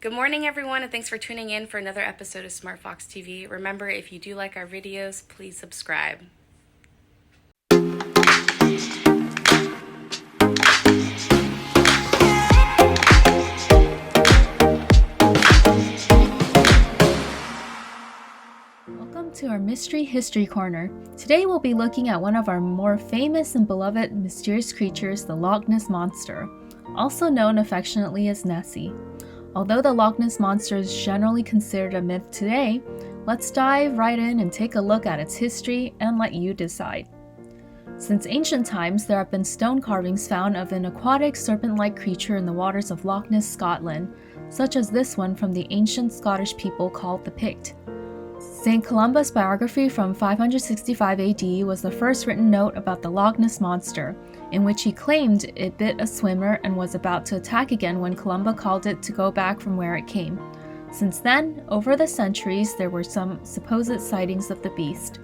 Good morning, everyone, and thanks for tuning in for another episode of SmartFoxTV. Remember, if you do like our videos, please subscribe. Welcome to our Mystery History Corner. Today we'll be looking at one of our more famous and beloved mysterious creatures, the Loch Ness Monster, also known affectionately as Nessie. Although the Loch Ness Monster is generally considered a myth today, let's dive right in and take a look at its history and let you decide. Since ancient times, there have been stone carvings found of an aquatic serpent-like creature in the waters of Loch Ness, Scotland, such as this one from the ancient Scottish people called the Pict. St. Columba's biography from 565 AD was the first written note about the Loch Ness Monster, in which he claimed it bit a swimmer and was about to attack again when Columba called it to go back from where it came. Since then, over the centuries, there were some supposed sightings of the beast.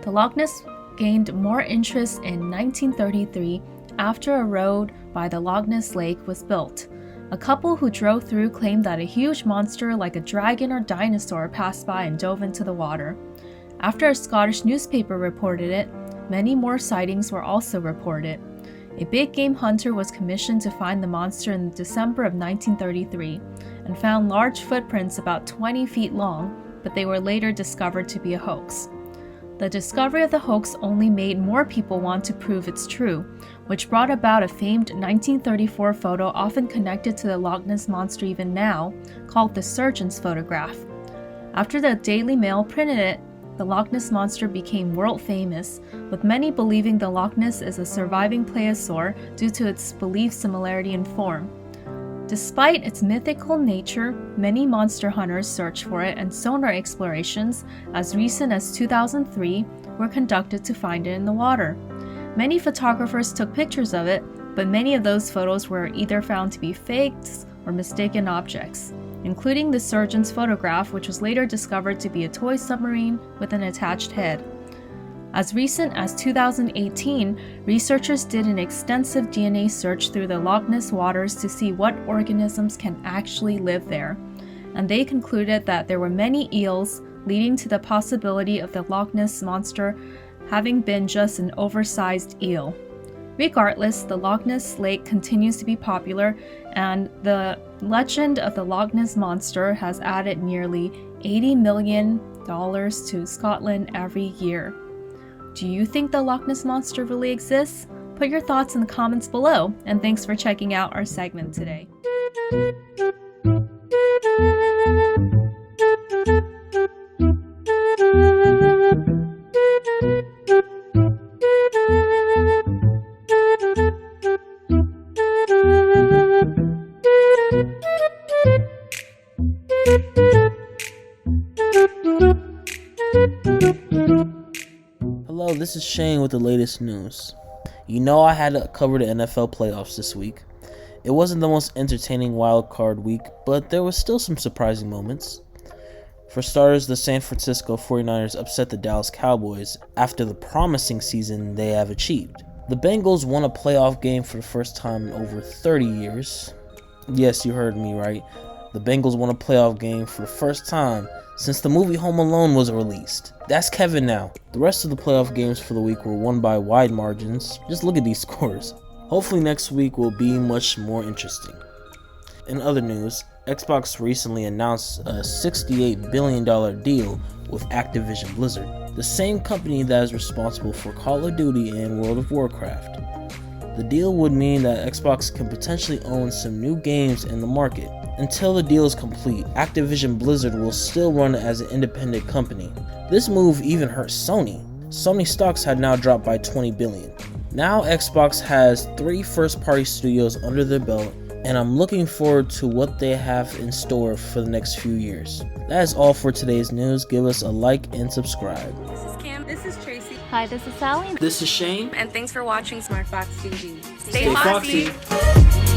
The Loch Ness gained more interest in 1933 after a road by the Loch Ness Lake was built. A couple who drove through claimed that a huge monster like a dragon or dinosaur passed by and dove into the water. After a Scottish newspaper reported it, many more sightings were also reported. A big game hunter was commissioned to find the monster in December of 1933 and found large footprints about 20 feet long, but they were later discovered to be a hoax. The discovery of the hoax only made more people want to prove it's true, which brought about a famed 1934 photo often connected to the Loch Ness Monster even now, called the surgeon's photograph. After the Daily Mail printed it, the Loch Ness Monster became world famous, with many believing the Loch Ness is a surviving plesiosaur due to its believed similarity in form. Despite its mythical nature, many monster hunters search for it, and sonar explorations, as recent as 2003, were conducted to find it in the water. Many photographers took pictures of it, but many of those photos were either found to be fakes or mistaken objects, including the surgeon's photograph, which was later discovered to be a toy submarine with an attached head. As recent as 2018, researchers did an extensive DNA search through the Loch Ness waters to see what organisms can actually live there, and they concluded that there were many eels, leading to the possibility of the Loch Ness Monster having been just an oversized eel. Regardless, the Loch Ness Lake continues to be popular, and the legend of the Loch Ness Monster has added nearly $80 million to Scotland every year. Do you think the Loch Ness Monster really exists? Put your thoughts in the comments below, and thanks for checking out our segment today. Hello, this is Shane with the latest news. You know I had to cover the NFL playoffs this week. It wasn't the most entertaining wild card week, but there was still some surprising moments. For starters, the San Francisco 49ers upset the Dallas Cowboys after the promising season they have achieved. The Bengals won a playoff game for the first time in over 30 years. Yes, you heard me right. The Bengals won a playoff game for the first time since the movie Home Alone was released. That's Kevin now. The rest of the playoff games for the week were won by wide margins. Just look at these scores. Hopefully next week will be much more interesting. In other news, Xbox recently announced a $68 billion deal with Activision Blizzard, the same company that is responsible for Call of Duty and World of Warcraft. The deal would mean that Xbox can potentially own some new games in the market. Until the deal is complete, Activision Blizzard will still run as an independent company. This move even hurt Sony. Sony stocks had now dropped by $20 billion. Now Xbox has 3 first-party studios under their belt, and I'm looking forward to what they have in store for the next few years. That is all for today's news. Give us a like and subscribe. This is Kim. This is Tracy. Hi, this is Sally. This is Shane. And thanks for watching SmartFoxTV. Stay foxy.